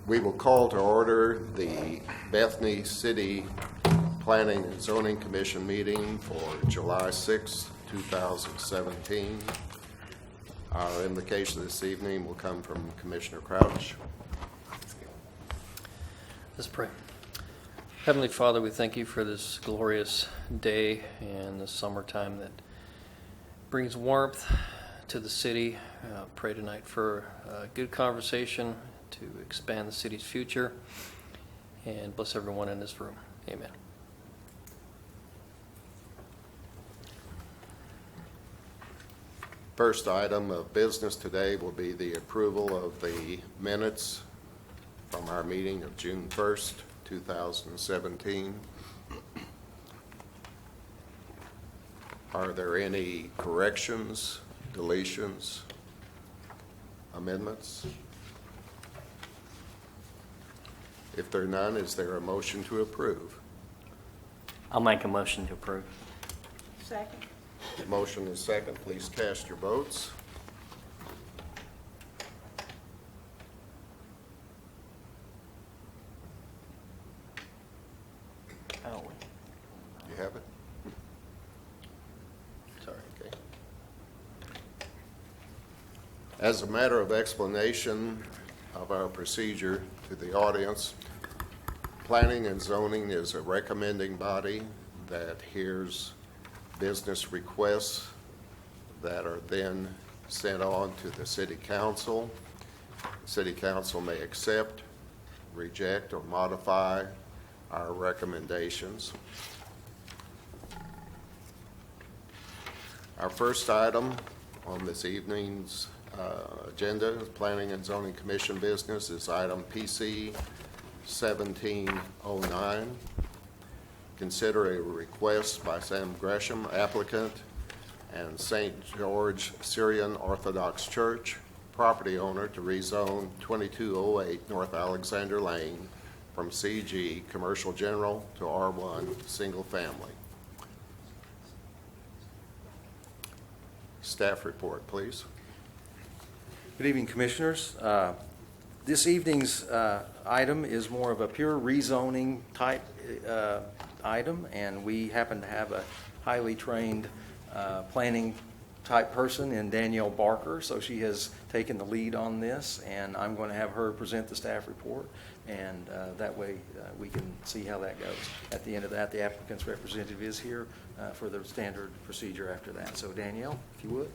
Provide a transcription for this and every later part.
We will call to order the Bethany City Planning and Zoning Commission meeting for July 6, 2017. Our invocation this evening will come from Commissioner Crouch. Let's pray. Heavenly Father, we thank you for this glorious day and the summertime that brings warmth to the city. Pray tonight for a good conversation to expand the city's future, and bless everyone in this room. Amen. First item of business today will be the approval of the minutes from our meeting of June 1st, 2017. Are there any corrections, deletions, amendments? If there are none, is there a motion to approve? I'll make a motion to approve. Second. Motion is second. Please cast your votes. Oh, You have it? Sorry. Okay. As a matter of explanation of our procedure to the audience, Planning and Zoning is a recommending body that hears business requests that are then sent on to the City Council. City Council may accept, reject, or modify our recommendations. Our first item on this evening's agenda, Planning and Zoning Commission business, is item PC 1709. Consider a request by Sam Gresham, applicant, and St. George Syrian Orthodox Church, property owner, to rezone 2208 North Alexander Lane from CG Commercial General to R1 Single Family. Staff report, please. Good evening, Commissioners. This evening's item is more of a pure rezoning type item, and we happen to have a highly trained planning type person in Danielle Barker, so she has taken the lead on this, and I'm going to have her present the staff report, and that way we can see how that goes. At the end of that, the applicant's representative is here for the standard procedure after that. So Danielle, if you would.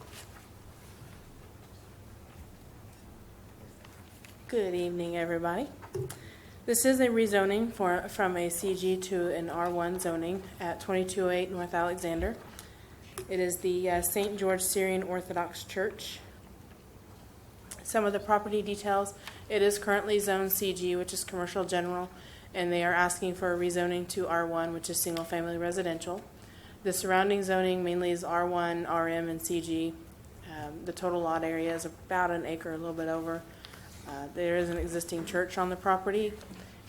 Good evening, everybody. This is a rezoning from a CG to an R1 zoning at 2208 North Alexander. It is the St. George Syrian Orthodox Church. Some of the property details: it is currently zoned CG, which is commercial general, and they are asking for a rezoning to R1, which is single family residential. The surrounding zoning mainly is R1, RM, and CG. The total lot area is about an acre, a little bit over. There is an existing church on the property,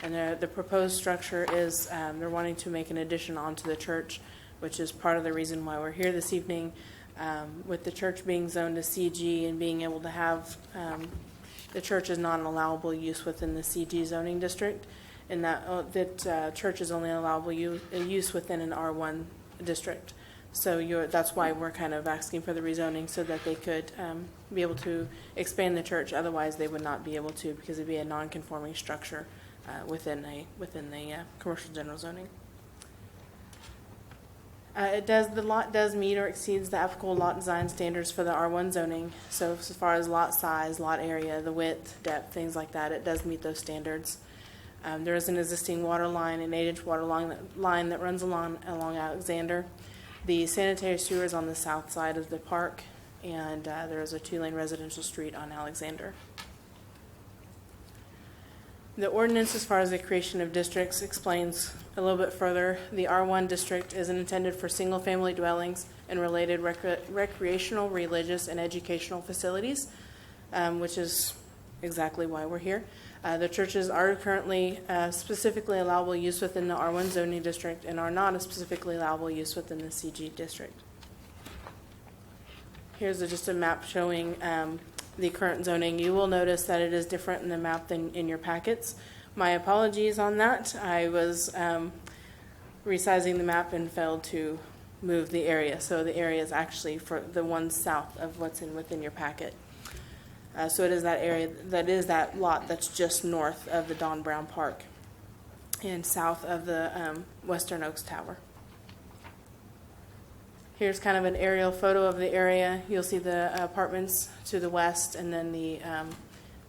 and the proposed structure is they're wanting to make an addition onto the church, which is part of the reason why we're here this evening. With the church being zoned to CG and being able to have the church is not an allowable use within the CG zoning district, and that church is only allowable use within an R1 district. So that's why we're kind of asking for the rezoning, so that they could be able to expand the church. Otherwise, they would not be able to, because it'd be a non-conforming structure within the commercial general zoning. The lot does meet or exceeds the applicable lot design standards for the R1 zoning. So as far as lot size, lot area, the width, depth, things like that, it does meet those standards. There is an existing water line, an 8-inch water line that runs along Alexander. The sanitary sewer is on the south side of the park, and there is a 2-lane residential street on Alexander. The ordinance, as far as the creation of districts, explains a little bit further. The R1 district is intended for single-family dwellings and related recreational, religious, and educational facilities, which is exactly why we're here. The churches are currently specifically allowable use within the R1 zoning district and are not a specifically allowable use within the CG district. Here's just a map showing the current zoning. You will notice that it is different in the map than in your packets. My apologies on that. I was resizing the map and failed to move the area. So the area is actually for the one south of what's within your packet. So it is that area, that is that lot that's just north of the Don Brown Park and south of the Western Oaks Tower. Here's kind of an aerial photo of the area. You'll see the apartments to the west, and then the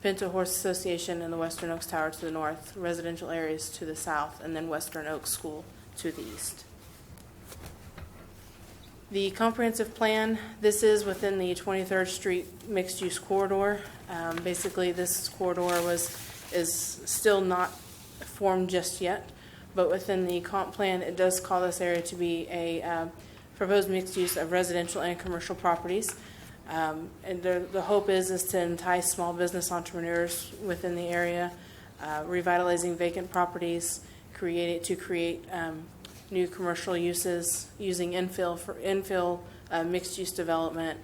Pinto Horse Association and the Western Oaks Tower to the north, residential areas to the south, and then Western Oaks School to the east. The comprehensive plan, this is within the 23rd Street mixed-use corridor. Basically, this corridor is still not formed just yet, but within the comp plan, it does call this area to be a proposed mixed use of residential and commercial properties. And the hope is to entice small business entrepreneurs within the area, revitalizing vacant properties, create new commercial uses, using infill mixed-use development,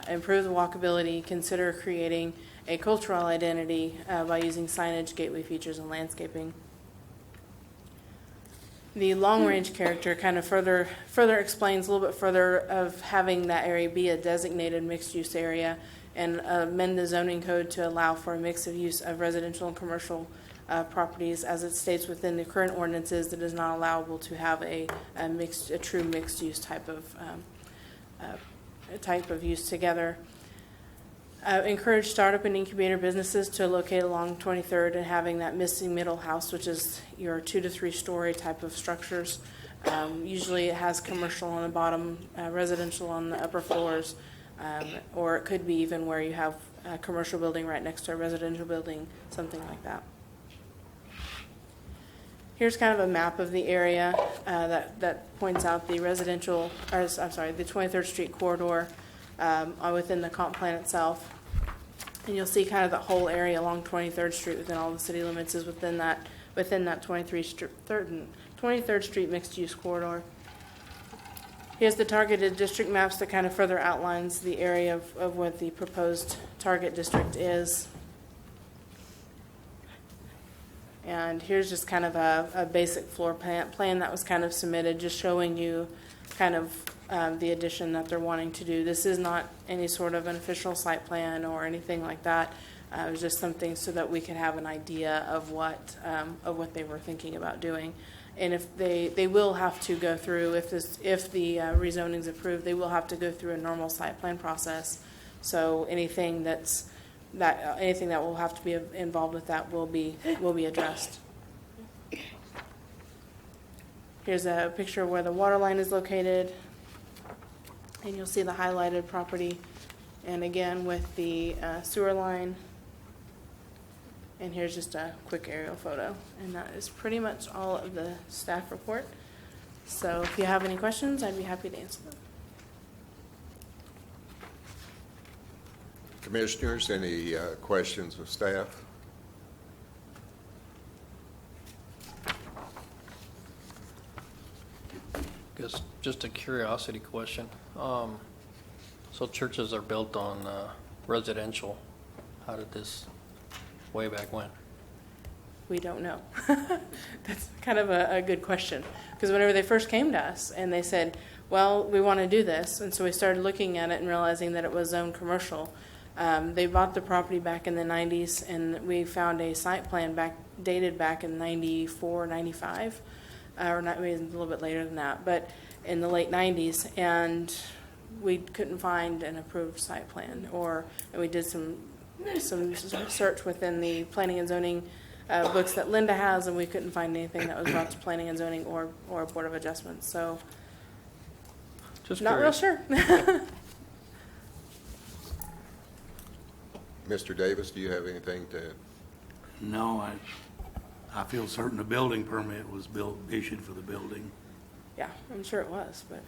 improve the walkability, consider creating a cultural identity by using signage, gateway features, and landscaping. The long-range character kind of further explains a little bit further of having that area be a designated mixed-use area and amend the zoning code to allow for a mix of use of residential and commercial properties. As it states within the current ordinances, it is not allowable to have a true mixed-use type of use together. Encourage startup and incubator businesses to locate along 23rd and having that missing middle house, which is your 2 to 3 story type of structures. Usually it has commercial on the bottom, residential on the upper floors, or it could be even where you have a commercial building right next to a residential building, something like that. Here's kind of a map of the area that points out the residential, or I'm sorry, the 23rd Street corridor within the comp plan itself. And you'll see kind of the whole area along 23rd Street within all the city limits is within that 23rd Street mixed-use corridor. Here's the targeted district maps that kind of further outlines the area of what the proposed target district is. And here's just kind of a basic floor plan that was kind of submitted, just showing you kind of the addition that they're wanting to do. This is not any sort of an official site plan or anything like that. It was just something so that we could have an idea of what they were thinking about doing. And if they will have to go through, if the rezoning is approved, they will have to go through a normal site plan process. So anything that will have to be involved with that will be addressed. Here's a picture of where the water line is located, and you'll see the highlighted property, and again with the sewer line. And here's just a quick aerial photo, and that is pretty much all of the staff report. So if you have any questions, I'd be happy to answer them. Commissioners, any questions of staff? Guess just a curiosity question. So churches are built on residential. How did this way back when? We don't know. That's kind of a good question. Because whenever they first came to us and they said, well, we want to do this, and so we started looking at it and realizing that it was zoned commercial. They bought the property back in the 90s, and we found a site plan dated back in 94, 95, or not, maybe a little bit later than that, but in the late 90s, and we couldn't find an approved site plan, and we did some search within the planning and zoning books that Linda has, and we couldn't find anything that was brought to planning and zoning or Board of Adjustments. So, Just not curious. real sure. Mr. Davis, do you have anything to add? No, I feel certain a building permit was issued for the building, Yeah, I'm sure it was, but,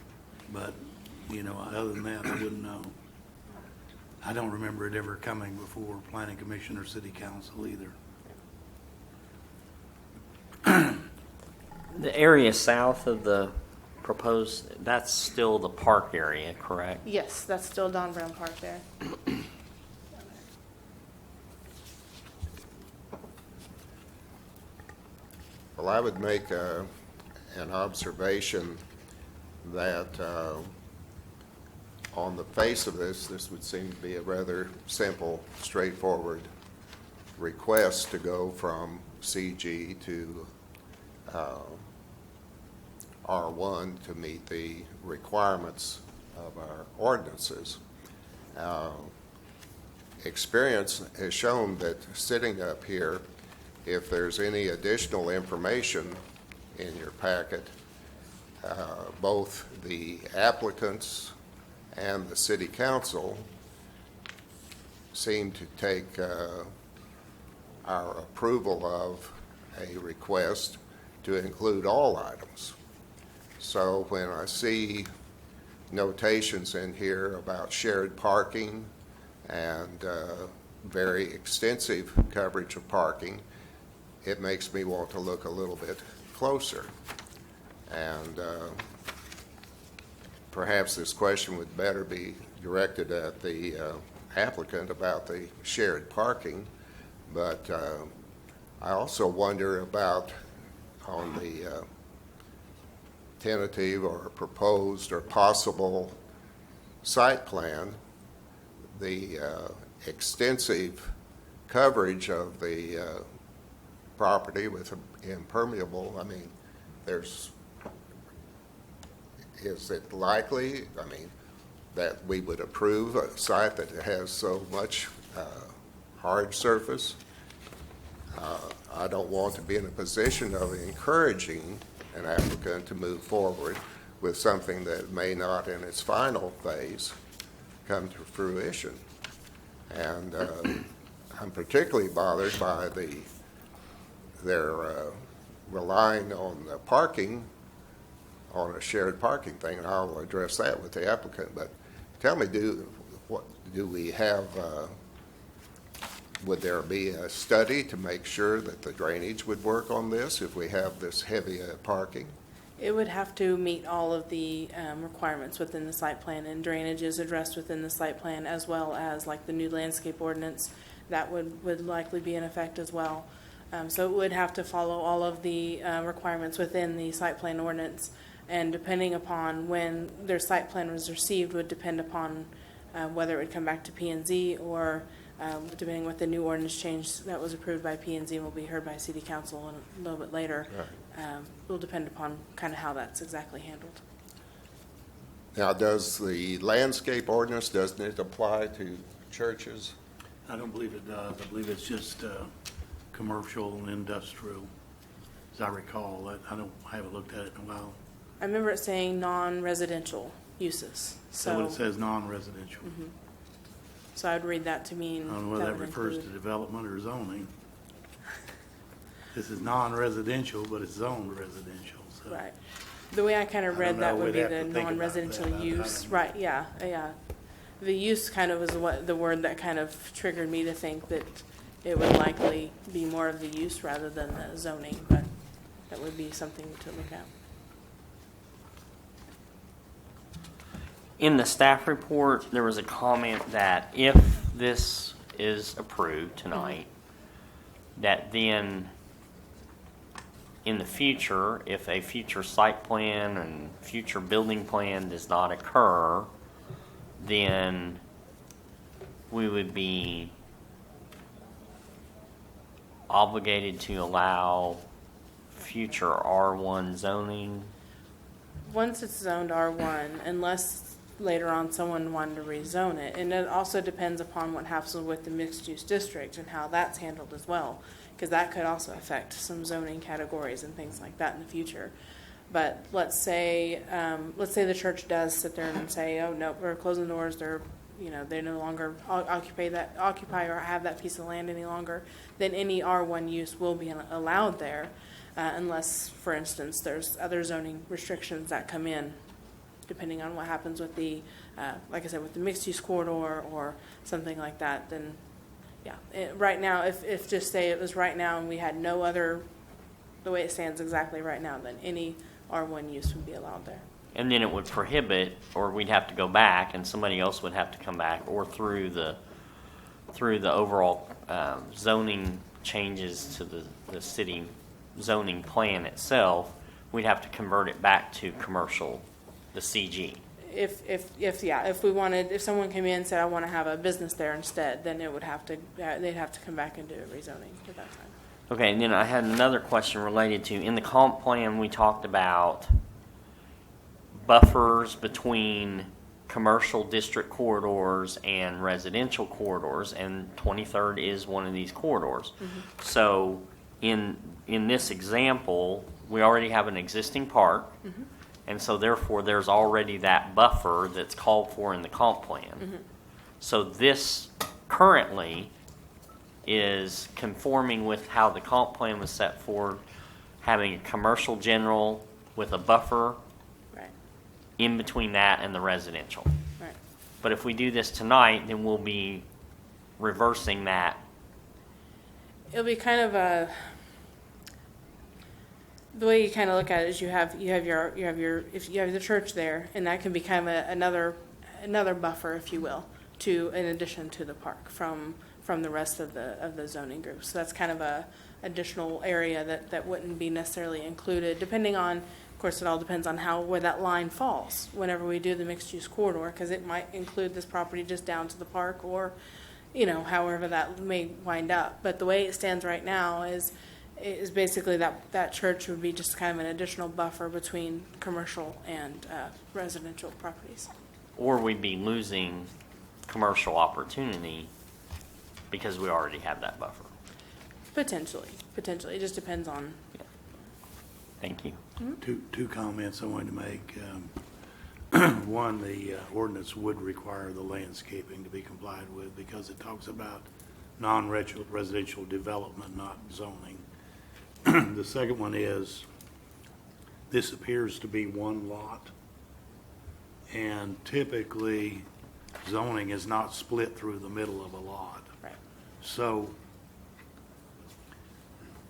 other than that, I wouldn't know. I don't remember it ever coming before Planning Commission or City Council either. The area south of the proposed, that's still the park area, correct? yes, that's still Don Brown Park there. Well, I would make an observation that on the face of this would seem to be a rather simple, straightforward request to go from CG to R1 to meet the requirements of our ordinances. Experience has shown that sitting up here, if there's any additional information in your packet, both the applicants and the city council seem to take our approval of a request to include all items. So when I see notations in here about shared parking and very extensive coverage of parking, it makes me want to look a little bit closer. And perhaps this question would better be directed at the applicant about the shared parking, but I also wonder about on the tentative or proposed or possible site plan, the extensive coverage of the property with impermeable. I mean, is it likely, that we would approve a site that has so much hard surface? I don't want to be in a position of encouraging an applicant to move forward with something that may not in its final phase come to fruition. And I'm particularly bothered by their relying on the parking, on a shared parking thing, and I'll address that with the applicant. But tell me, do we have, would there be a study to make sure that the drainage would work on this if we have this heavy parking? It would have to meet all of the requirements within the site plan, and drainage is addressed within the site plan, as well as like the new landscape ordinance that would likely be in effect as well. So it would have to follow all of the requirements within the site plan ordinance, and depending upon when their site plan was received would depend upon whether it would come back to P&Z or depending what the new ordinance change that was approved by P&Z will be heard by City Council a little bit later. Right. Will depend upon kind of how that's exactly handled. Now, does the landscape ordinance, doesn't it apply to churches? I don't believe it does. I believe it's just commercial and industrial, as I recall. I haven't looked at it in a while. I remember it saying non-residential uses. So when it says non-residential, So I'd read that to mean. I don't know whether that would refers to include- development or zoning. This is non-residential, but it's zoned residential, so. Right. The way I kind of I read don't that know. would We'd be have the to think about non-residential that. I use. don't- Right, yeah. The use kind of was what the word that kind of triggered me to think that it would likely be more of the use rather than the zoning, but that would be something to look at. In the staff report, there was a comment that if this is approved tonight, that then in the future, if a future site plan and future building plan does not occur, then we would be obligated to allow future R1 zoning. Once it's zoned R1, unless later on someone wanted to rezone it, and it also depends upon what happens with the mixed-use district and how that's handled as well, because that could also affect some zoning categories and things like that in the future. But let's say the church does sit there and say, oh no, we're closing the doors, they no longer occupy or have that piece of land any longer, then any R1 use will be allowed there, unless, for instance, there's other zoning restrictions that come in, depending on what happens with the, like I said, with the mixed-use corridor or something like that. Then, yeah, right now, if just say it was right now and we had no other, the way it stands exactly right now, then any R1 use would be allowed there. And then it would prohibit, or we'd have to go back and somebody else would have to come back, or through the overall zoning changes to the city zoning plan itself, we'd have to convert it back to commercial, the CG. If we wanted, if someone came in and said, I want to have a business there instead, then it would have to, they'd have to come back and do a rezoning at that time. Okay, and then I had another question related to, in the comp plan, we talked about buffers between commercial district corridors and residential corridors, and 23rd is one of these corridors. So in this example, we already have an existing park, and so therefore there's already that buffer that's called for in the comp plan. So this currently is conforming with how the comp plan was set for, having a commercial general with a buffer Right, in between that and the residential. right. But if we do this tonight, then we'll be reversing that. It'll be kind of the way you kind of look at it is you have the church there, and that can be kind of another buffer, if you will, to in addition to the park from the rest of the zoning group. So that's kind of a additional area that wouldn't be necessarily included, depending on, of course, it all depends on where that line falls whenever we do the mixed use corridor, because it might include this property just down to the park, or however that may wind up. But the way it stands right now is basically that church would be just kind of an additional buffer between commercial and residential properties. Or we'd be losing commercial opportunity because we already have that buffer. Potentially. It just depends on. Thank you. Two comments I wanted to make. One, the ordinance would require the landscaping to be complied with because it talks about non-residential development, not zoning. The second one is, this appears to be one lot, and typically zoning is not split through the middle of a lot. Right. So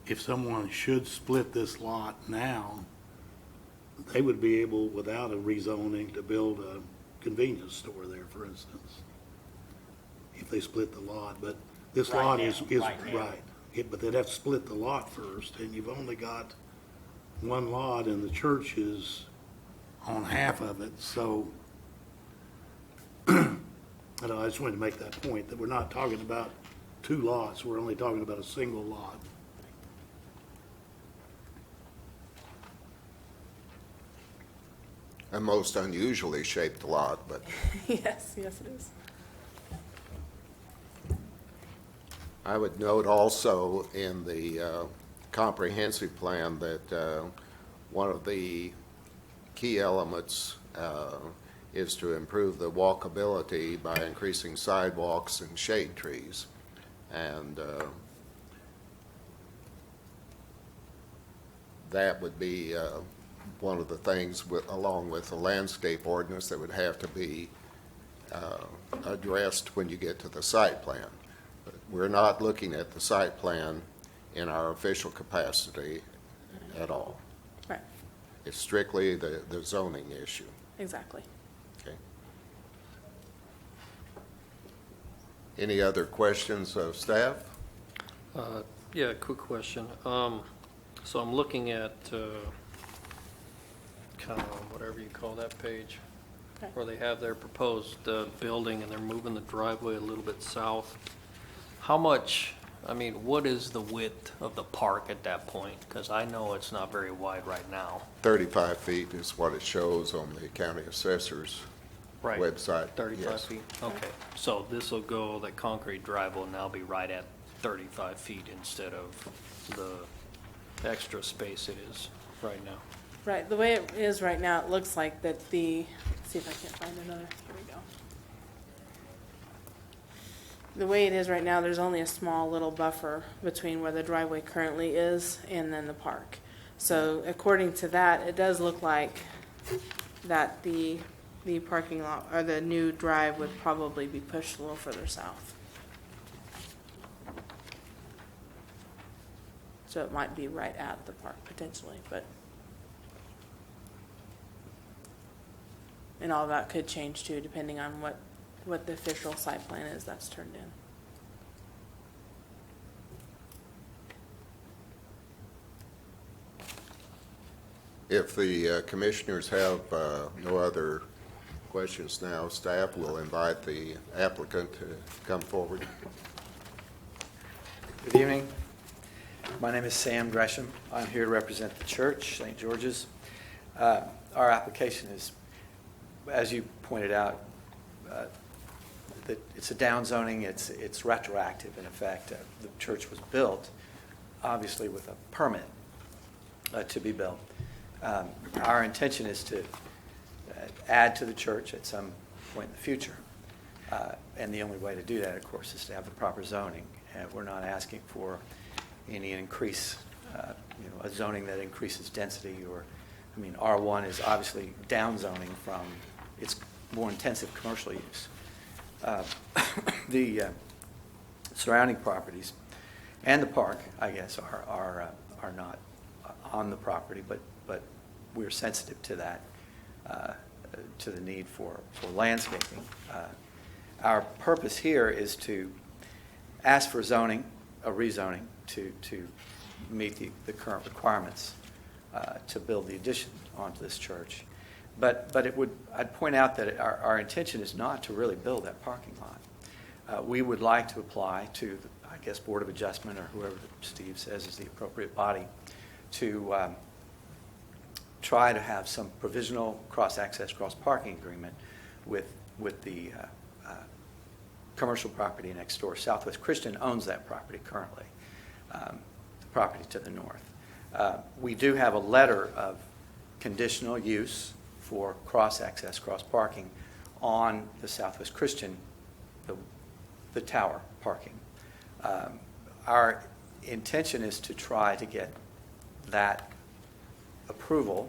if someone should split this lot now, they would be able, without a rezoning, to build a convenience store there, for instance, if they split the lot. But this Right lot now, is right now. right. But they'd have to split the lot first, and you've only got one lot, and the church is on half of it. So I just wanted to make that point, that we're not talking about two lots, we're only talking about a single lot. A most unusually shaped lot, but Yes, it is. I would note also in the comprehensive plan that one of the key elements is to improve the walkability by increasing sidewalks and shade trees. And that would be one of the things, along with the landscape ordinance, that would have to be addressed when you get to the site plan. But we're not looking at the site plan in our official capacity at all. Right, It's strictly the zoning issue. exactly. Okay. Any other questions of staff? Yeah, quick question. So I'm looking at kind of whatever you call that page, Okay. where they have their proposed building and they're moving the driveway a little bit south. How much, what is the width of the park at that point? Because I know it's not very wide right now. 35 feet is what it shows on the county assessor's website. 35 Yes. feet? Okay. So this will go, that concrete drive will now be right at 35 feet instead of the extra space it is right now. Right, the way it is right now, it looks like that let's see if I can't find another, here we go. The way it is right now, there's only a small little buffer between where the driveway currently is and then the park. So according to that, it does look like that the parking lot, or the new drive would probably be pushed a little further south. So it might be right at the park potentially, but. And all that could change too, depending on what the official site plan is that's turned in. If the commissioners have no other questions now, staff will invite the applicant to come forward. Good evening. My name is Sam Gresham. I'm here to represent the church, St. George's. Our application is, as you pointed out, that it's a downzoning. It's retroactive. In effect, the church was built, obviously, with a permit to be built. Our intention is to add to the church at some point in the future. And the only way to do that, of course, is to have the proper zoning. And we're not asking for any increase, a zoning that increases density R1 is obviously downzoning from its more intensive commercial use. The surrounding properties and the park, I guess, are not on the property, but we're sensitive to that, to the need for landscaping. Our purpose here is to ask for zoning, a rezoning, to meet the current requirements to build the addition onto this church. But I'd point out that our intention is not to really build that parking lot. We would like to apply to, I guess, Board of Adjustment or whoever Steve says is the appropriate body to try to have some provisional cross-access, cross-parking agreement with the commercial property next door. Southwest Christian owns that property currently, the property to the north. We do have a letter of conditional use for cross-access, cross-parking on the Southwest Christian, the tower parking. Our intention is to try to get that approval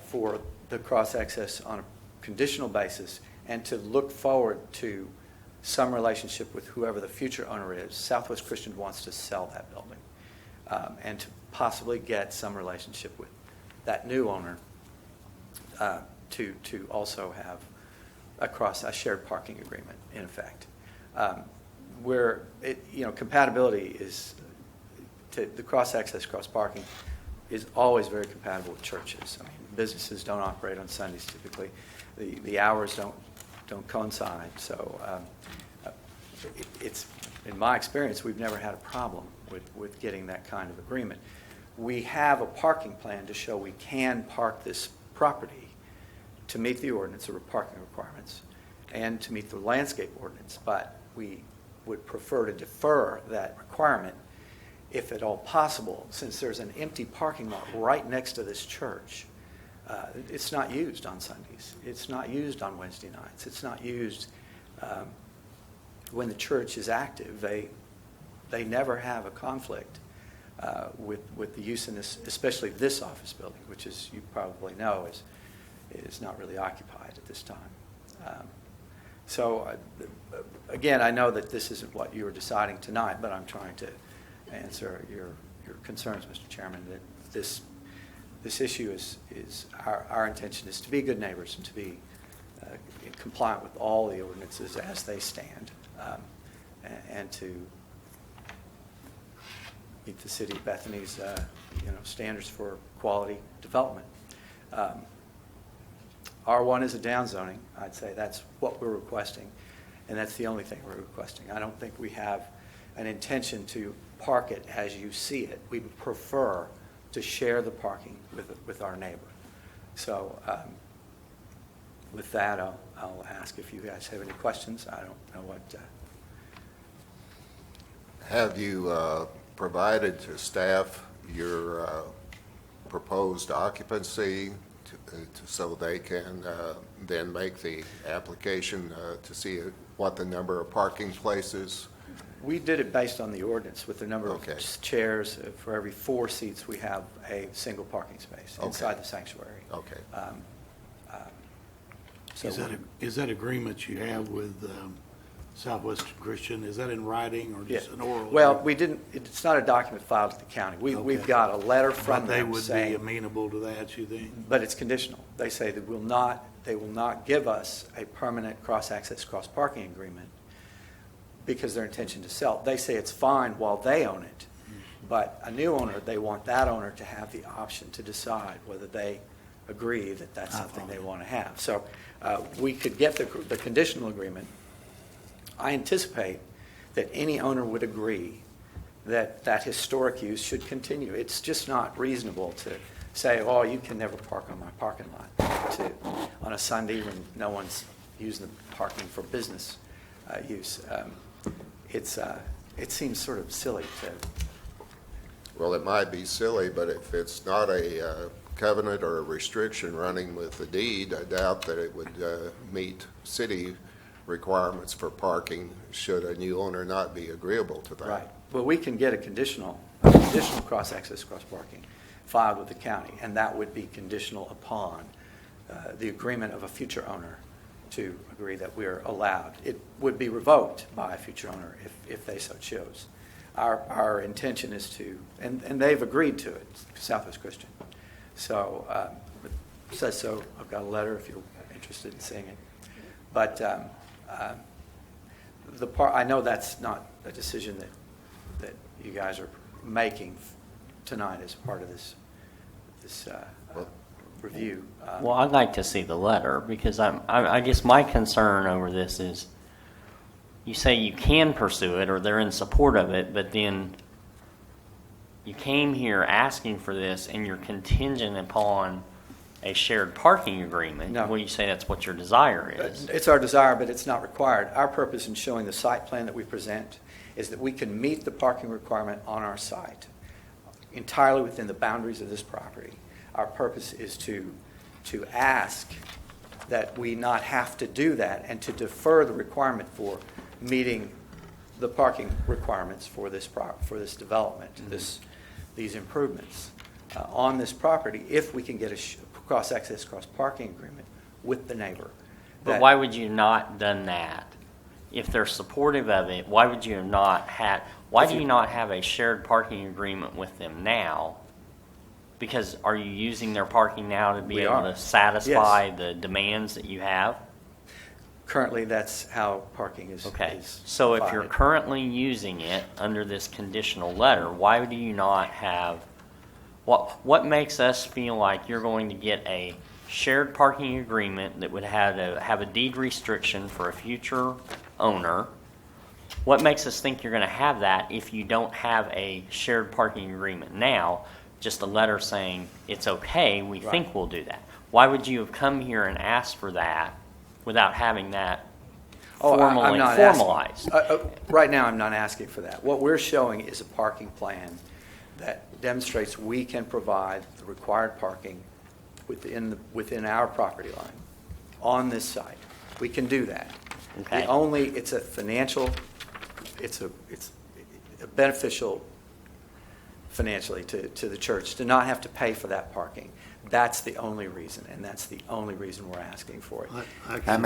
for the cross-access on a conditional basis and to look forward to some relationship with whoever the future owner is. Southwest Christian wants to sell that building and to possibly get some relationship with that new owner to also have a shared parking agreement in effect. Where compatibility is the cross-access, cross-parking is always very compatible with churches. Businesses don't operate on Sundays typically. The hours don't coincide. So it's in my experience, we've never had a problem with getting that kind of agreement. We have a parking plan to show we can park this property to meet the ordinance or parking requirements and to meet the landscape ordinance, but we would prefer to defer that requirement if at all possible, since there's an empty parking lot right next to this church. It's not used on Sundays. It's not used on Wednesday nights. It's not used when the church is active. They never have a conflict with the use in this, especially this office building, which, as you probably know, is not really occupied at this time. So again, I know that this isn't what you were deciding tonight, but I'm trying to answer your concerns, Mr. Chairman, that this issue is our intention is to be good neighbors and to be compliant with all the ordinances as they stand, and to meet the city of Bethany's standards for quality development. R1 is a downzoning. I'd say that's what we're requesting, and that's the only thing we're requesting. I don't think we have an intention to park it as you see it. We prefer to share the parking with our neighbor. So with that, I'll ask if you guys have any questions. I don't know what... Have you provided to staff your proposed occupancy so they can then make the application to see what the number of parking places? We did it based on the ordinance with the number Okay. of chairs. For every 4 seats, we have a single parking space inside the sanctuary. Okay. So Is that agreement you have with Southwest Christian, is that in writing or just an oral? Well, we didn't. It's not a document filed at the county. We've Okay. got a letter from But they them would be saying, amenable to that, you think? but it's conditional. They say that they will not give us a permanent cross-access, cross-parking agreement because their intention to sell. They say it's fine while they own it, But a new owner, they want that owner to have the option to decide whether they agree that that's something they want to have. So we could get the conditional agreement. I anticipate that any owner would agree that that historic use should continue. It's just not reasonable to say, oh, you can never park on my parking lot on a Sunday when no one's using the parking for business use. It seems sort of silly to. Well, it might be silly, but if it's not a covenant or a restriction running with the deed, I doubt that it would meet city requirements for parking should a new owner not be agreeable to that. Right. Well, we can get a conditional cross-access, cross-parking filed with the county, and that would be conditional upon the agreement of a future owner to agree that we're allowed. It would be revoked by a future owner if they so chose. Our intention is to, and they've agreed to it, Southwest Christian. So, it says so. I've got a letter if you're interested in seeing it. But I know that's not a decision that you guys are making tonight as part of this review. Well, I'd like to see the letter because I guess my concern over this is you say you can pursue it or they're in support of it, but then you came here asking for this and you're contingent upon a shared parking agreement. No. Well, you say that's what your desire is. It's our desire, but it's not required. Our purpose in showing the site plan that we present is that we can meet the parking requirement on our site entirely within the boundaries of this property. Our purpose is to ask that we not have to do that and to defer the requirement for meeting the parking requirements for this development, these improvements on this property, if we can get a cross-access, cross-parking agreement with the neighbor. But why would you not done that? If they're supportive of it, why would you have not had? Why do you not have a shared parking agreement with them now? Because are you using their parking now to be able to satisfy the demands that you have? Currently, that's how parking is. Okay. Is So if provided. you're currently using it under this conditional letter, why do you not have? What makes us feel like you're going to get a shared parking agreement that would have a deed restriction for a future owner? What makes us think you're going to have that if you don't have a shared parking agreement now? Just a letter saying it's okay, we think we'll do that. Why would you have come here and asked for that without having that formally formalized? Right now, I'm not asking for that. What we're showing is a parking plan that demonstrates we can provide the required parking within our property line on this site. We can do that. Okay. It's a financial, it's beneficial financially to the church to not have to pay for that parking. That's the only reason, and that's the only reason we're asking for it. I can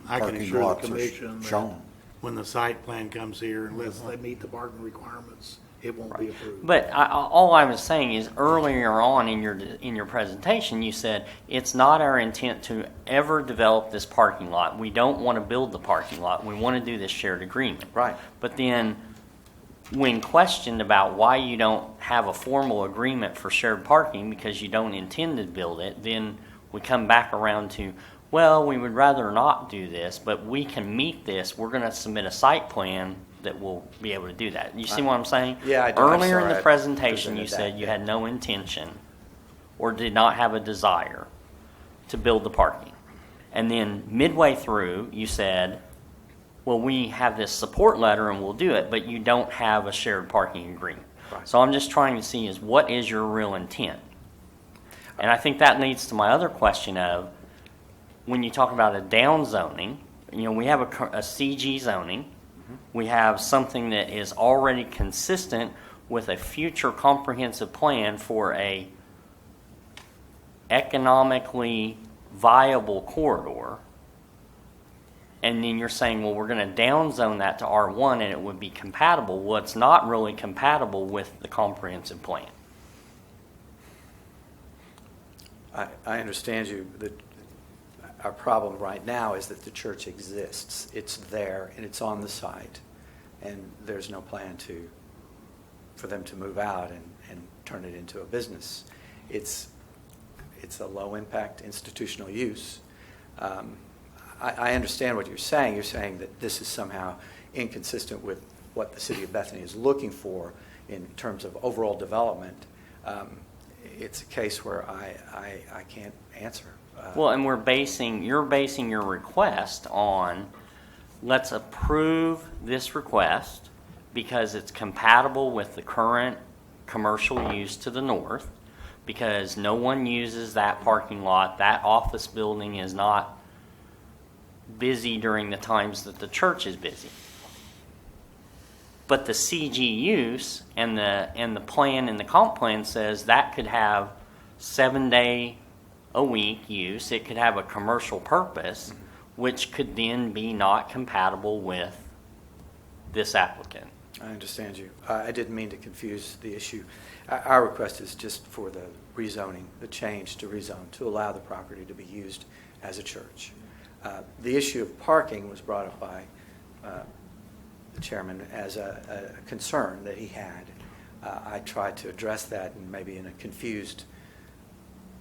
parking assure the lots are commission shown? that when the site plan comes here, unless they meet the parking requirements, it won't be approved. But all I was saying is earlier on in your presentation, you said it's not our intent to ever develop this parking lot. We don't want to build the parking lot. We want to do this shared agreement. Right. But then, when questioned about why you don't have a formal agreement for shared parking because you don't intend to build it, then we come back around to, well, we would rather not do this, but we can meet this. We're going to submit a site plan that will be able to do that. You see what I'm saying? Yeah, I do. I'm Earlier in sorry the I presentation, you presented said that, you yeah. had no intention or did not have a desire to build the parking. And then midway through, you said, well, we have this support letter and we'll do it, but you don't have a shared parking agreement. Right. So I'm just trying to see is what is your real intent? And I think that leads to my other question of, when you talk about a down zoning, we have a CG zoning. We have something that is already consistent with a future comprehensive plan for a economically viable corridor. And then you're saying, well, we're going to downzone that to R1 and it would be compatible. Well, it's not really compatible with the comprehensive plan. I understand you. Our problem right now is that the church exists. It's there and it's on the site, and there's no plan to for them to move out and turn it into a business. It's a low-impact institutional use. I understand what you're saying. You're saying that this is somehow inconsistent with what the city of Bethany is looking for in terms of overall development. It's a case where I can't answer. Well, and you're basing your request on, let's approve this request because it's compatible with the current commercial use to the north, because no one uses that parking lot. That office building is not busy during the times that the church is busy. But the CG use and the plan and the comp plan says that could have 7-day-a-week use. It could have a commercial purpose, which could then be not compatible with this applicant. I understand you. I didn't mean to confuse the issue. Our request is just for the rezoning, the change to rezone, to allow the property to be used as a church. The issue of parking was brought up by the chairman as a concern that he had. I tried to address that, and maybe in a confused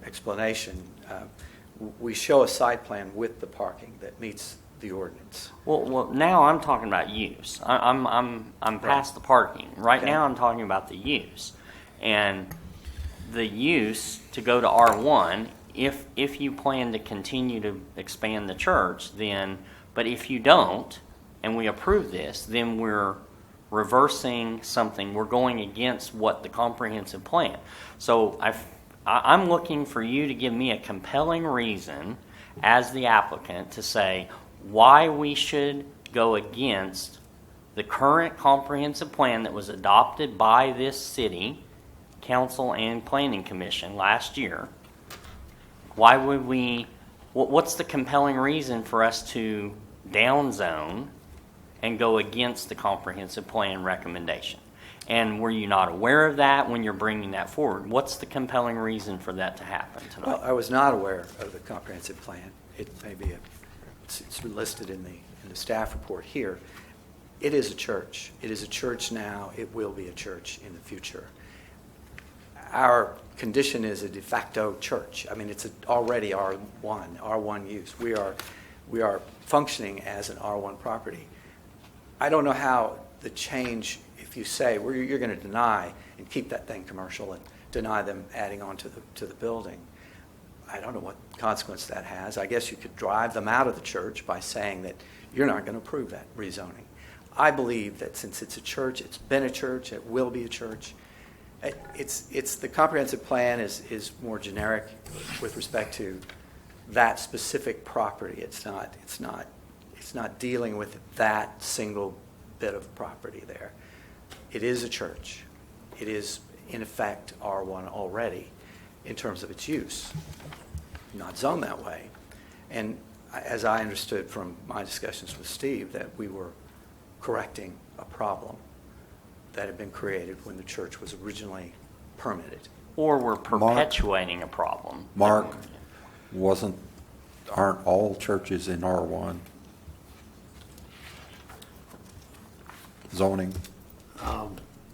explanation. We show a site plan with the parking that meets the ordinance. Well, now I'm talking about use. I'm past the parking. Right Okay. now I'm talking about the use. And the use to go to R1, if you plan to continue to expand the church, then, but if you don't, and we approve this, then we're reversing something. We're going against what the comprehensive plan. So I'm looking for you to give me a compelling reason as the applicant to say why we should go against the current comprehensive plan that was adopted by this city council and planning commission last year. Why would we, what's the compelling reason for us to downzone and go against the comprehensive plan recommendation? And were you not aware of that when you're bringing that forward? What's the compelling reason for that to happen tonight? Well, I was not aware of the comprehensive plan. It may be it's listed in the staff report here. It is a church. It is a church now. It will be a church in the future. Our condition is a de facto church. I mean, it's already R1 use. We are functioning as an R1 property. I don't know how the change, if you say you're going to deny and keep that thing commercial and deny them adding on to the building, I don't know what consequence that has. I guess you could drive them out of the church by saying that you're not going to approve that rezoning. I believe that since it's a church, it's been a church, it will be a church. It's the comprehensive plan is more generic with respect to that specific property. It's not dealing with that single bit of property there. It is a church. It is in effect R1 already in terms of its use, not zoned that way. And as I understood from my discussions with Steve, that we were correcting a problem that had been created when the church was originally permitted. Or we're perpetuating a problem. Mark, aren't all churches in R1 zoning?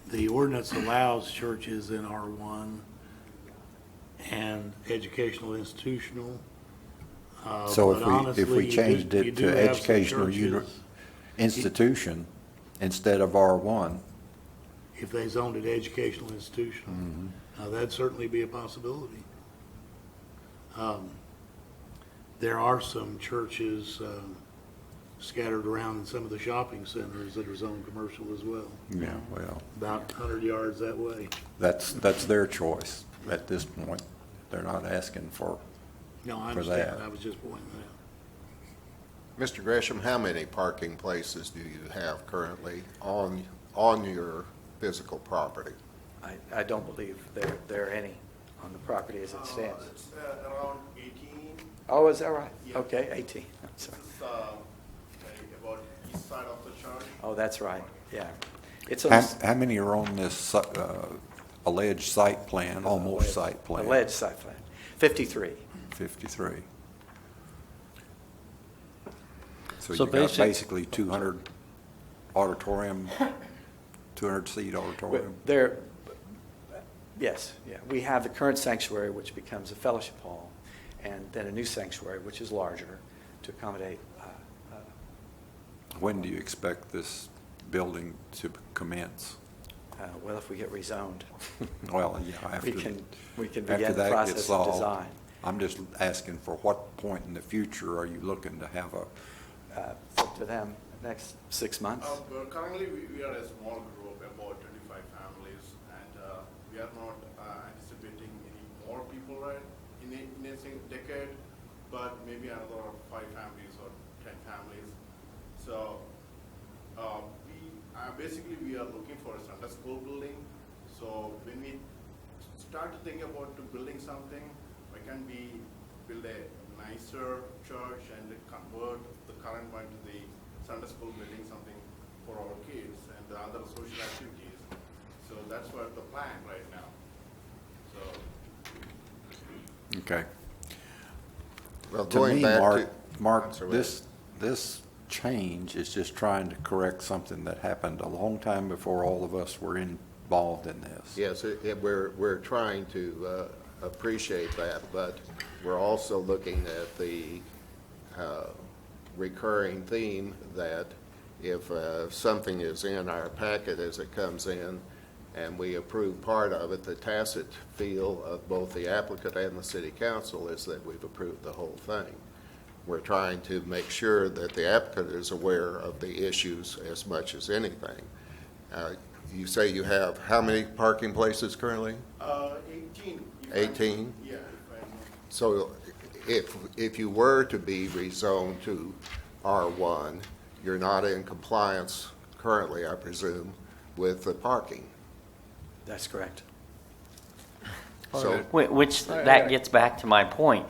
The ordinance allows churches in R1 and educational institutional. So but if we honestly, changed you it do to have some educational churches, institution instead of R1, if they zoned it educational institutional, that'd certainly be a possibility. There are some churches scattered around in some of the shopping centers that are zoned commercial as well. yeah, well, About 100 yards that way. that's their choice at this point. They're not asking for No, I for understand. that. I was just pointing that out. Mr. Gresham, how many parking places do you have currently on your physical property? I don't believe there are any on the property as it stands. It's around 18. Oh, is that right? Yeah. Okay, 18. I'm sorry. It's about east side of the church. Oh, that's right, yeah. It's How many are on this alleged site plan, almost site plan? Alleged site plan. 53. 53. So So you got basic- basically 200 auditorium 200-seat auditorium? There, yes, yeah. We have the current sanctuary, which becomes a fellowship hall, and then a new sanctuary, which is larger, to accommodate. When do you expect this building to commence? Well, if we get rezoned, Well, yeah, after. we can after begin the that gets process of solved. design. I'm just asking for what point in the future are you looking to have a, It's up to them, next 6 months. Well, currently, we are a small group, about 25 families, and we are not anticipating any more people, right, in a single decade, but maybe another 5 families or 10 families. So basically, we are looking for a Sunday school building. So when we start to think about to building something, why can't we build a nicer church and convert the current one to the Sunday school building, something for our kids and the other social activities. So that's what the plan right now. So okay. Well, To going me, back Mark, to. Mark, I'm sorry. this change is just trying to correct something that happened a long time before all of us were involved in this. Yes, we're trying to appreciate that, but we're also looking at the recurring theme that if something is in our packet as it comes in and we approve part of it, the tacit feel of both the applicant and the city council is that we've approved the whole thing. We're trying to make sure that the applicant is aware of the issues as much as anything. You say you have how many parking places currently? 18. 18? Yeah. If I'm So if you were to be rezoned to R1, you're not in compliance currently, I presume, with the parking. That's correct. So, Which, that gets back to my point.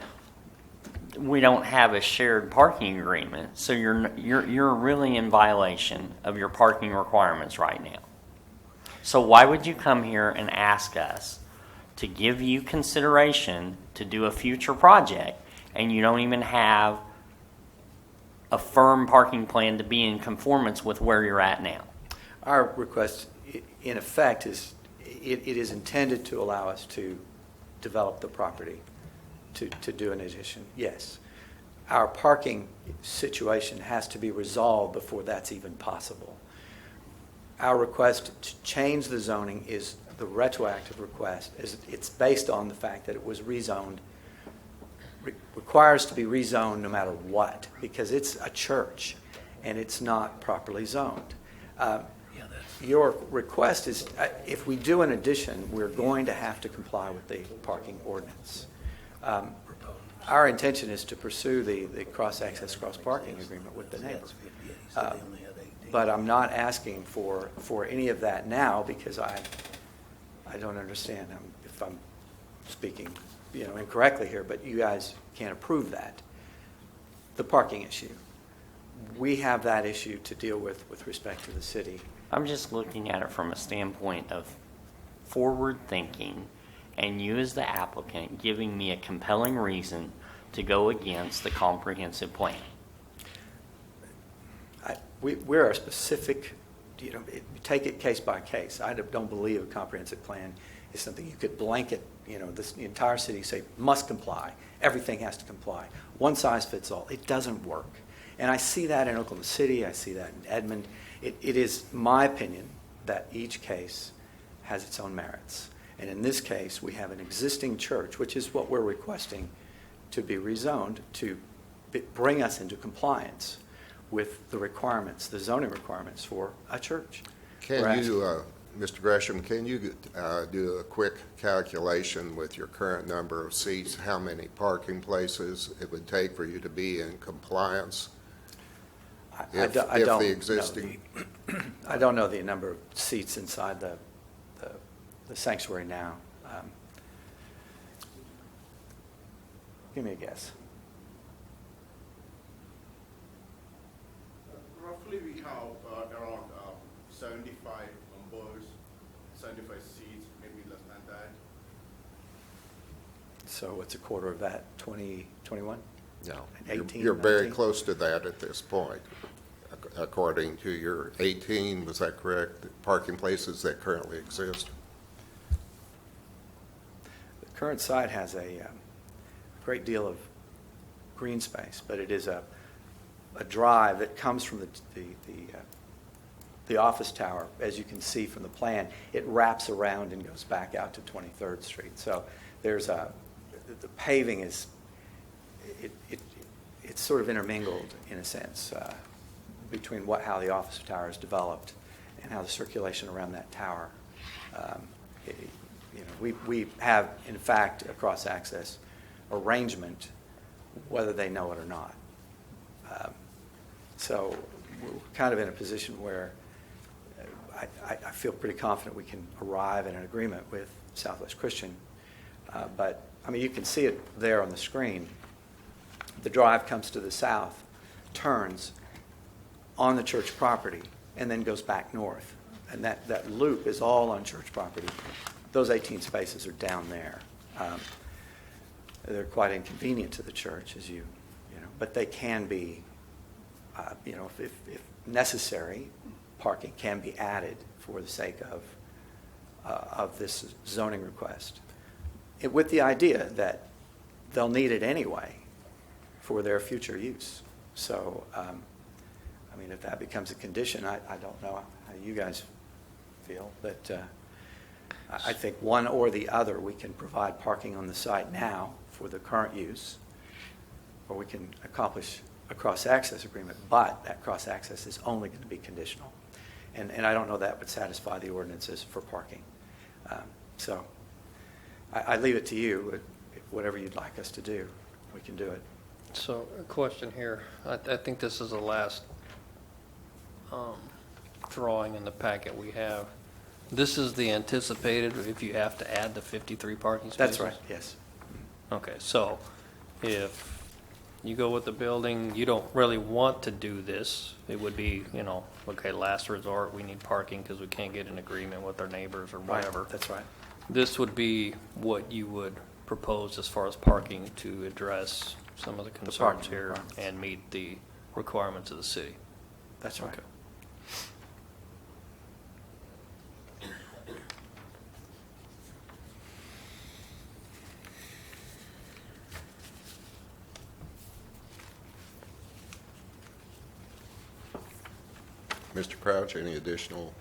We don't have a shared parking agreement, so you're really in violation of your parking requirements right now. So why would you come here and ask us to give you consideration to do a future project, and you don't even have a firm parking plan to be in conformance with where you're at now? Our request, in effect, is, it is intended to allow us to develop the property, to do an addition, yes. Our parking situation has to be resolved before that's even possible. Our request to change the zoning is the retroactive request. It's based on the fact that it was rezoned, requires to be rezoned no matter what, because it's a church and it's not properly zoned. Your request is, if we do an addition, we're going to have to comply with the parking ordinance. Our intention is to pursue the cross-access, cross-parking agreement with the neighbor. But I'm not asking for any of that now because I don't understand if I'm speaking incorrectly here, but you guys can't approve that. The parking issue. We have that issue to deal with respect to the city. I'm just looking at it from a standpoint of forward thinking, and you as the applicant giving me a compelling reason to go against the comprehensive plan. We're a specific, take it case by case. I don't believe a comprehensive plan is something you could blanket, the entire city say must comply. Everything has to comply. One size fits all. It doesn't work. And I see that in Oklahoma City. I see that in Edmond. It is my opinion that each case has its own merits. And in this case, we have an existing church, which is what we're requesting to be rezoned to bring us into compliance with the requirements, the zoning requirements for a church. can you, Mr. Gresham, can you do a quick calculation with your current number of seats, how many parking places it would take for you to be in compliance? I If don't the existing, I don't know the number of seats inside the sanctuary now. Give me a guess. roughly we have around 75 members, 75 seats, maybe less than that. So what's a quarter of that? 20, 21? no, 18, you're very 19? close to that at this point. according to your 18, was that correct, parking places that currently exist? The current site has a great deal of green space, but it is a drive that comes from the office tower. As you can see from the plan, it wraps around and goes back out to 23rd Street. So there's the paving is, it's sort of intermingled in a sense between how the office tower is developed and how the circulation around that tower. We have, in fact, a cross-access arrangement, whether they know it or not. So we're kind of in a position where I feel pretty confident we can arrive at an agreement with Southwest Christian. But, I mean, you can see it there on the screen. The drive comes to the south, turns on the church property, and then goes back north. And that loop is all on church property. Those 18 spaces are down there. They're quite inconvenient to the church, as you know, but they can be, if necessary, parking can be added for the sake of this zoning request, with the idea that they'll need it anyway for their future use. So, I mean, if that becomes a condition, I don't know how you guys feel, but I think one or the other, we can provide parking on the site now for the current use, or we can accomplish a cross-access agreement, but that cross-access is only going to be conditional. And I don't know that would satisfy the ordinances for parking. So I leave it to you. Whatever you'd like us to do, we can do it. So a question here. I think this is the last drawing in the packet we have. This is the anticipated, if you have to add the 53 parking spaces? That's right, yes. Okay, so if you go with the building, you don't really want to do this. It would be, okay, last resort, we need parking because we can't get an agreement with our neighbors or whatever. Right, that's right. This would be what you would propose as far as parking to address some of the concerns parking here requirements. and meet the requirements of the city. That's right. Okay. Mr. Crouch, any additional?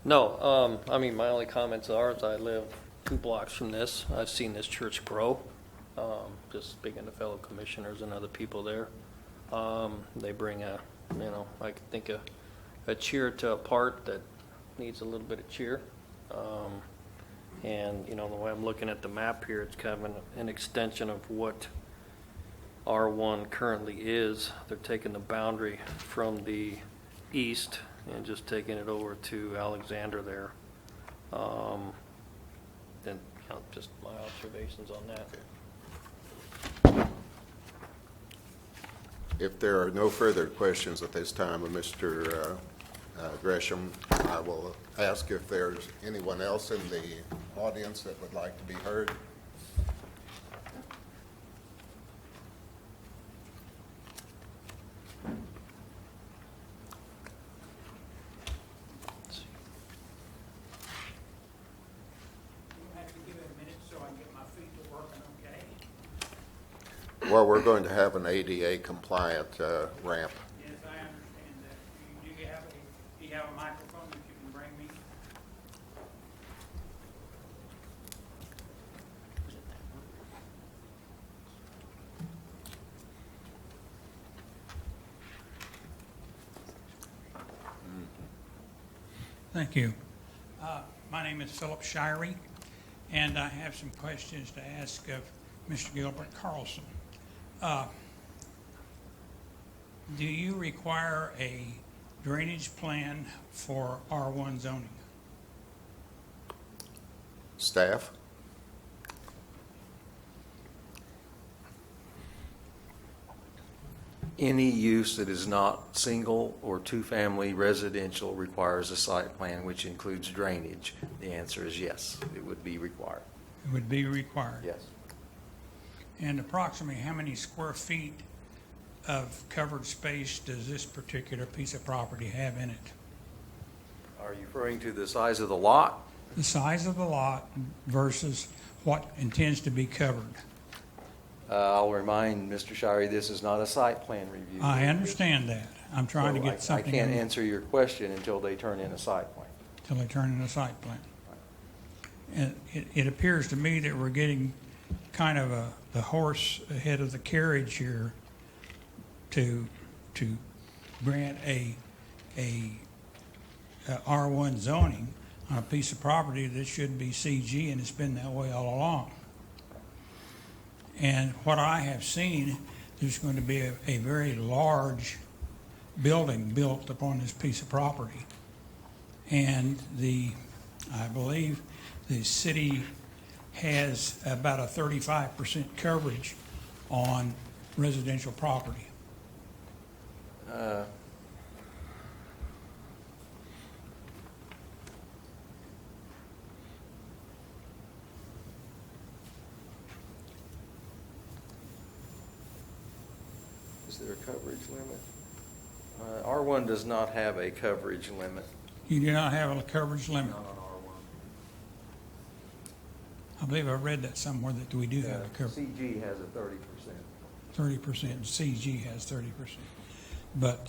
No, I mean, my only comments are is I live 2 blocks from this. I've seen this church grow, just speaking to fellow commissioners and other people there. They bring I think a cheer to a part that needs a little bit of cheer. And, the way I'm looking at the map here, it's kind of an extension of what R1 currently is. They're taking the boundary from the east and just taking it over to Alexander there. Then, just my observations on that. If there are no further questions at this time of Mr. Gresham, I will ask if there's anyone else in the audience that would like to be heard. Well, we're going to have an ADA compliant ramp. Yes, I understand that. Do you have a microphone that you can bring me? Thank you. My name is Philip Shirey, and I have some questions to ask of Mr. Gilbert Carlson. Do you require a drainage plan for R1 zoning? Staff? Any use that is not single or two-family residential requires a site plan, which includes drainage. The answer is yes, it would be required. It would be required. Yes. And approximately how many square feet of covered space does this particular piece of property have in it? Are you referring to the size of the lot? The size of the lot versus what intends to be covered. I'll remind Mr. Shirey, this is not a site plan review. I understand that. I'm trying to So get something I can't in answer your question until they turn in a site plan. till they turn in a site plan. And it appears to me that we're getting kind of the horse ahead of the carriage here to grant a R1 zoning on a piece of property that should be CG, and it's been that way all along. And what I have seen, there's going to be a very large building built upon this piece of property. And I believe the city has about a 35% coverage on residential property. Is there a coverage limit? R1 does not have a coverage limit. You do not have a coverage limit. Not on I believe I read that somewhere that we do have a R1. coverage. CG has a 30%. 30%, and CG has 30%. But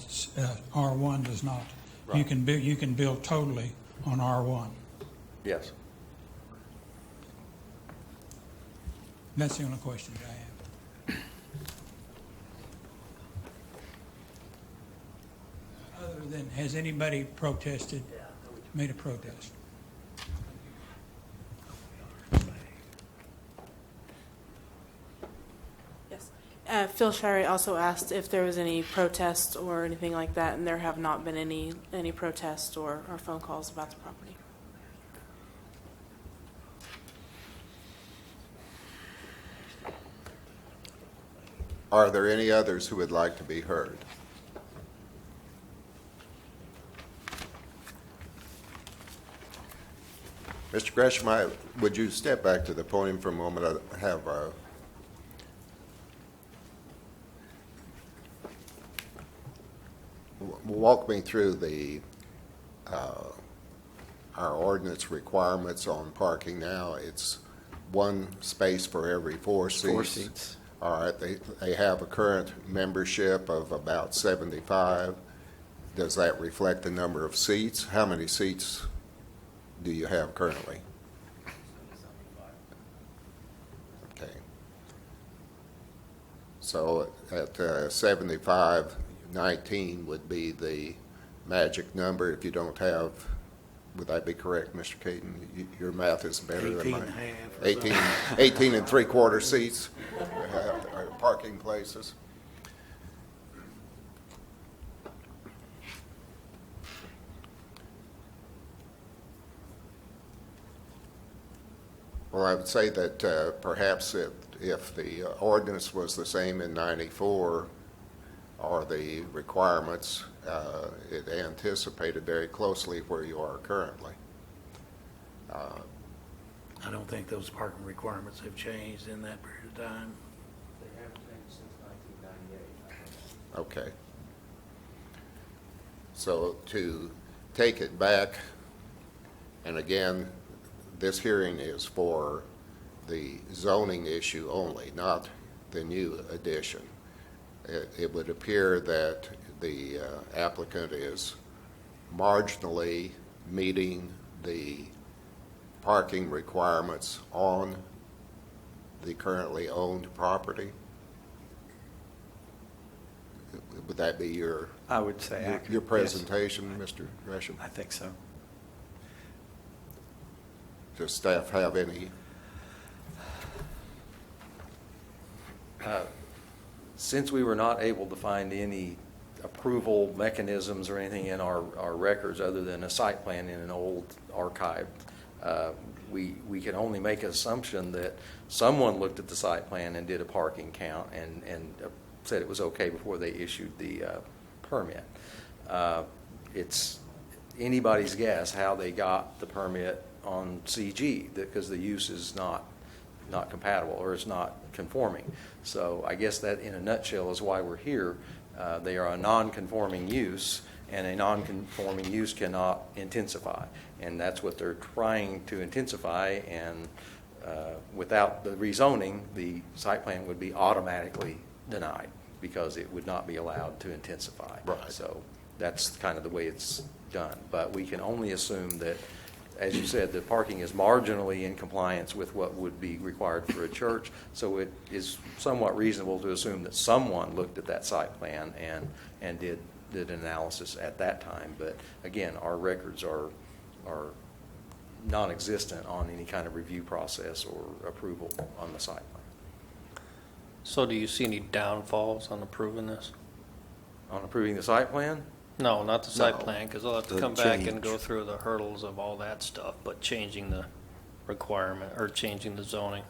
R1 does not. You Right. you can build totally on R1. Yes. That's the only question I have. Other than, has anybody protested, made a protest? Yes. Phil Shirey also asked if there was any protests or anything like that, and there have not been any protests or phone calls about the property. Are there any others who would like to be heard? Mr. Gresham, would you step back to the podium for a moment? I have walk me through our ordinance requirements on parking now. It's one space for every 4 seats. 4 seats. All right, they have a current membership of about 75. Does that reflect the number of seats? How many seats do you have currently? Okay. So at 75, 19 would be the magic number if you don't have, would that be correct, Mr. Caton? Your math is better than 18 mine. and a half. or something. 18 and 3/4 seats, parking places. Well, I would say that perhaps if the ordinance was the same in 94, or the requirements, it anticipated very closely where you are currently. I don't think those parking requirements have changed in that period of time. They haven't changed since 1998. Okay. So to take it back, and again, this hearing is for the zoning issue only, not the new addition. It would appear that the applicant is marginally meeting the parking requirements on the currently owned property. Would that be your I would say accurate. your yes. presentation, Mr. Gresham? I think so. Does staff have any? Since we were not able to find any approval mechanisms or anything in our records other than a site plan in an old archive, we can only make an assumption that someone looked at the site plan and did a parking count and said it was okay before they issued the permit. It's anybody's guess how they got the permit on CG, because the use is not not compatible, or it's not conforming. So I guess that in a nutshell is why we're here. They are a non-conforming use, and a non-conforming use cannot intensify. And that's what they're trying to intensify, and without the rezoning, the site plan would be automatically denied because it would not be allowed to intensify. Right. So that's kind of the way it's done. But we can only assume that, as you said, the parking is marginally in compliance with what would be required for a church. So it is somewhat reasonable to assume that someone looked at that site plan and did an analysis at that time. But again, our records are non-existent on any kind of review process or approval on the site plan. So do you see any downfalls on approving this? On approving the site plan? No, not the site No. plan, because they'll have to The come back and change. go through the hurdles of all that stuff, but changing the requirement, or changing the zoning.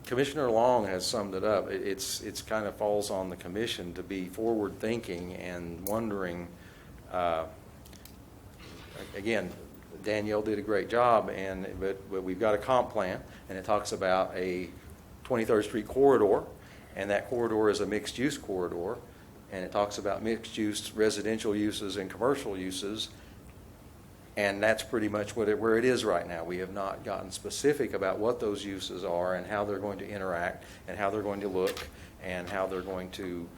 Commissioner Long has summed it up. It's kind of falls on the commission to be forward-thinking and wondering, again, Danielle did a great job, but we've got a comp plan, and it talks about a 23rd Street corridor, and that corridor is a mixed-use corridor, and it talks about mixed-use residential uses and commercial uses, and that's pretty much where it is right now. We have not gotten specific about what those uses are and how they're going to interact and how they're going to look and how they're going to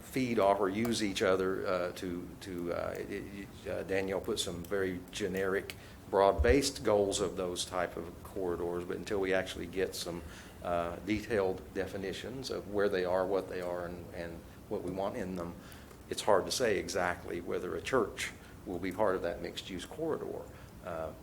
feed off or use each other. Danielle put some very generic, broad-based goals of those type of corridors, but until we actually get some detailed definitions of where they are, what they are, and what we want in them, it's hard to say exactly whether a church will be part of that mixed-use corridor.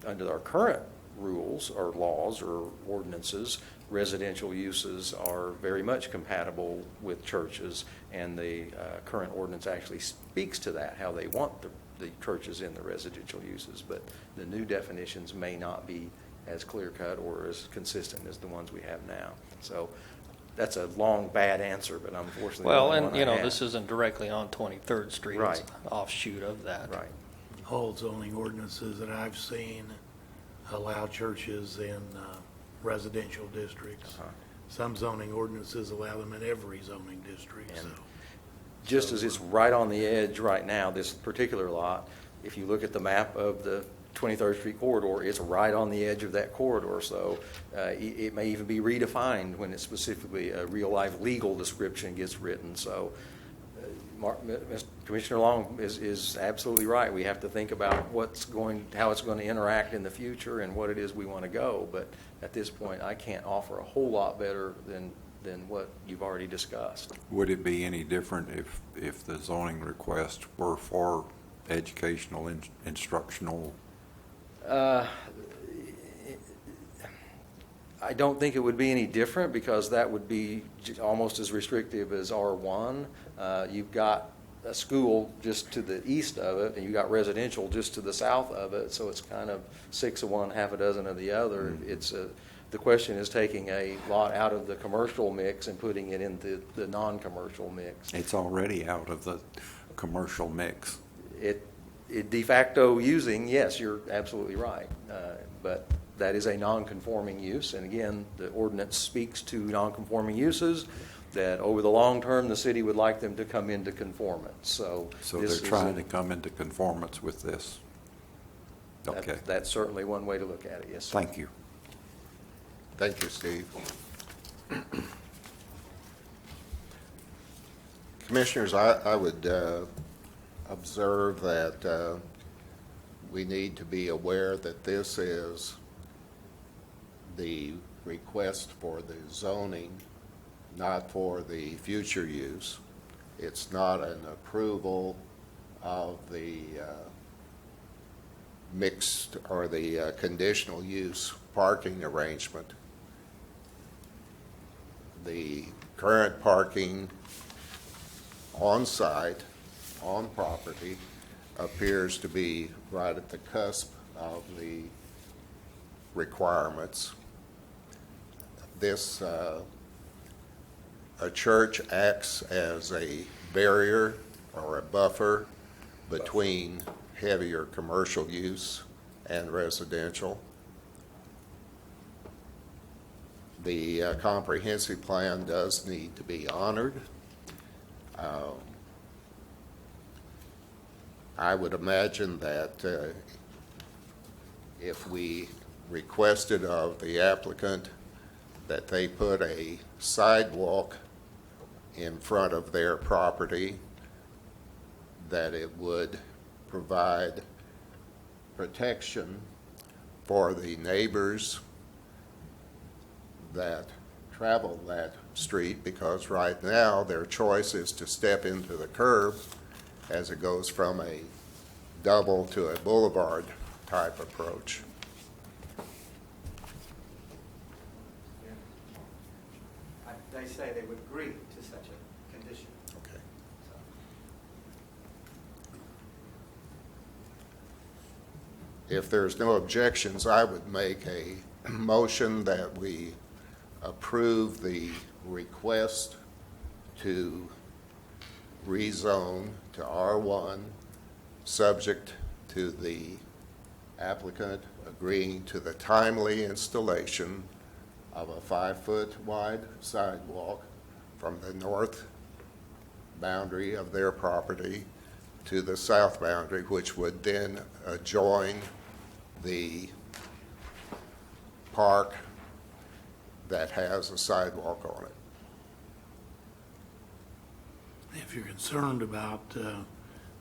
Under our current rules or laws or ordinances, residential uses are very much compatible with churches, and the current ordinance actually speaks to that, how they want the churches in the residential uses, but the new definitions may not be as clear-cut or as consistent as the ones we have now. So that's a long, bad answer, but unfortunately, Well, the only and, one I have. this isn't directly on 23rd Street. Right. It's an offshoot of that. Right. All zoning ordinances that I've seen allow churches in residential districts. Uh-huh. Some zoning ordinances allow them in every zoning district, so. And just as it's right on the edge right now, this particular lot, if you look at the map of the 23rd Street corridor, it's right on the edge of that corridor. So it may even be redefined when it's specifically a real-life legal description gets written. So Commissioner Long is absolutely right. We have to think about how it's going to interact in the future and what it is we want to go. But at this point, I can't offer a whole lot better than what you've already discussed. Would it be any different if the zoning request were for educational, instructional? I don't think it would be any different because that would be almost as restrictive as R1. You've got a school just to the east of it, and you've got residential just to the south of it, so it's kind of 6 of one, half a dozen of the other. The question is taking a lot out of the commercial mix and putting it into the non-commercial mix. It's already out of the commercial mix. It de facto using, yes, you're absolutely right, but that is a non-conforming use, and again, the ordinance speaks to non-conforming uses that over the long term, the city would like them to come into conformance. So they're trying to come into conformance with this. Okay. That's certainly one way to look at it, yes, sir. Thank you. Thank you, Steve. Commissioners, I would observe that we need to be aware that this is the request for the zoning, not for the future use. It's not an approval of the mixed or the conditional use parking arrangement. The current parking on site, on property, appears to be right at the cusp of the requirements. This, a church acts as a barrier or a buffer between heavier commercial use and residential. The comprehensive plan does need to be honored. I would imagine that if we requested of the applicant that they put a sidewalk in front of their property, that it would provide protection for the neighbors that travel that street, because right now their choice is to step into the curb as it goes from a double to a boulevard type approach. They say they would agree to such a condition. Okay. If there's no objections, I would make a motion that we approve the request to rezone to R1, subject to the applicant agreeing to the timely installation of a 5-foot wide sidewalk from the north boundary of their property to the south boundary, which would then adjoin the park that has a sidewalk on it. If you're concerned about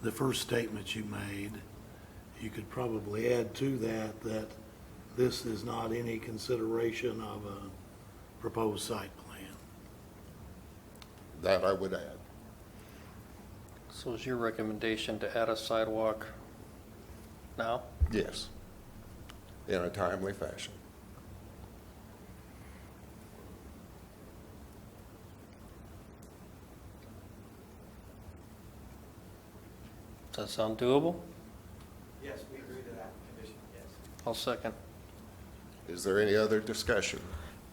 the first statement you made, you could probably add to that that this is not any consideration of a proposed site plan. That I would add. So is your recommendation to add a sidewalk now? Yes. In a timely fashion. Does that sound doable? Yes, we agree to that condition, yes. I'll second. Is there any other discussion?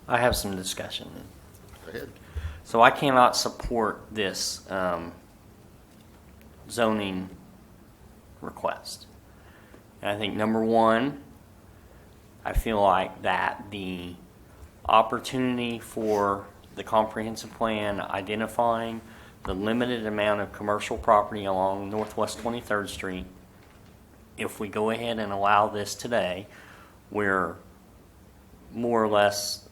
I have some discussion. Go ahead. So I cannot support this zoning request. And I think number one, I feel like that the opportunity for the comprehensive plan identifying the limited amount of commercial property along Northwest 23rd Street, if we go ahead and allow this today, we're more or less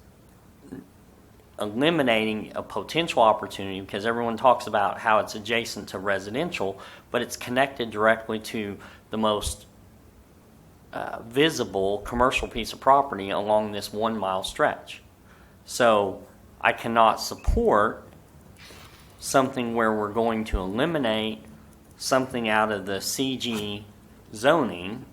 eliminating a potential opportunity, because everyone talks about how it's adjacent to residential, but it's connected directly to the most visible commercial piece of property along this 1 mile stretch. So I cannot support something where we're going to eliminate something out of the CG zoning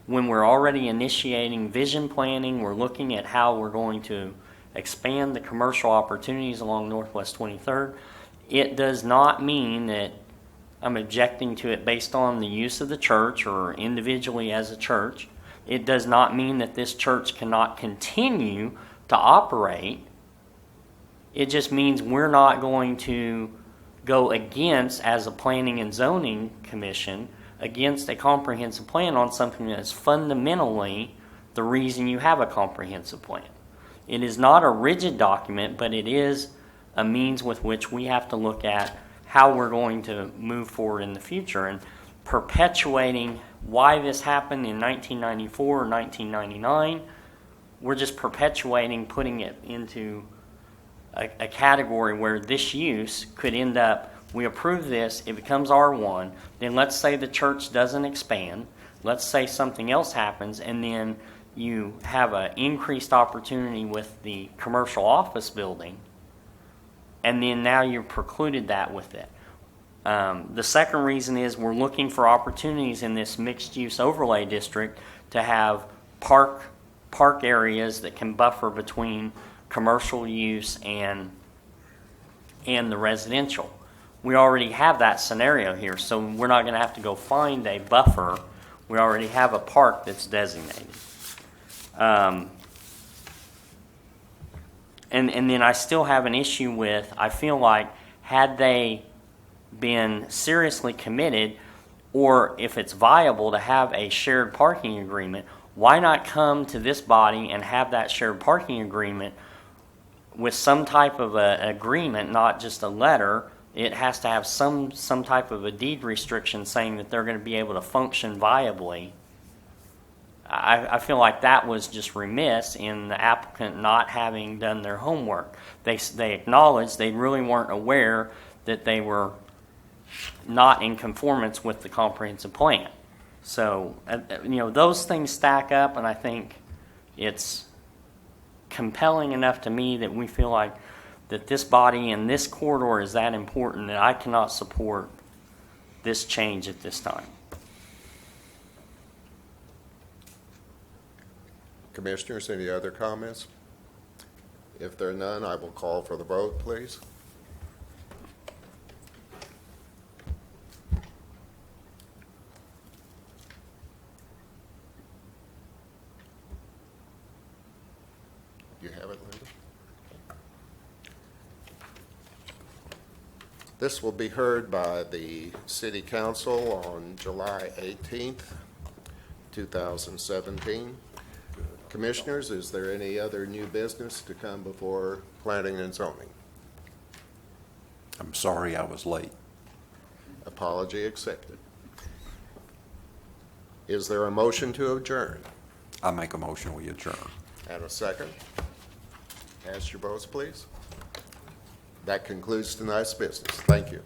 when we're already initiating vision planning. We're looking at how we're going to expand the commercial opportunities along Northwest 23rd. It does not mean that I'm objecting to it based on the use of the church or individually as a church. It does not mean that this church cannot continue to operate. It just means we're not going to go against, as a planning and zoning commission, against a comprehensive plan on something that is fundamentally the reason you have a comprehensive plan. It is not a rigid document, but it is a means with which we have to look at how we're going to move forward in the future. And perpetuating why this happened in 1994 or 1999, we're just perpetuating putting it into a category where this use could end up, we approve this, it becomes R1, then let's say the church doesn't expand, let's say something else happens, and then you have an increased opportunity with the commercial office building, and then now you're precluded that with it. The second reason is we're looking for opportunities in this mixed-use overlay district to have park areas that can buffer between commercial use and the residential. We already have that scenario here, so we're not going to have to go find a buffer. We already have a park that's designated. And then I still have an issue with, I feel like had they been seriously committed, or if it's viable to have a shared parking agreement, why not come to this body and have that shared parking agreement with some type of a agreement, not just a letter? It has to have some type of a deed restriction saying that they're going to be able to function viably. I feel like that was just remiss in the applicant not having done their homework. They acknowledged they really weren't aware that they were not in conformance with the comprehensive plan. So, those things stack up, and I think it's compelling enough to me that we feel like that this body and this corridor is that important that I cannot support this change at this time. Commissioners, any other comments? If there are none, I will call for the vote, please. You have it, Linda? This will be heard by the City Council on July 18th, 2017. Commissioners, is there any other new business to come before Planning and Zoning? I'm sorry I was late. Apology accepted. Is there a motion to adjourn? I make a motion, we adjourn. And a second? Cast your votes, please. That concludes tonight's business. Thank you.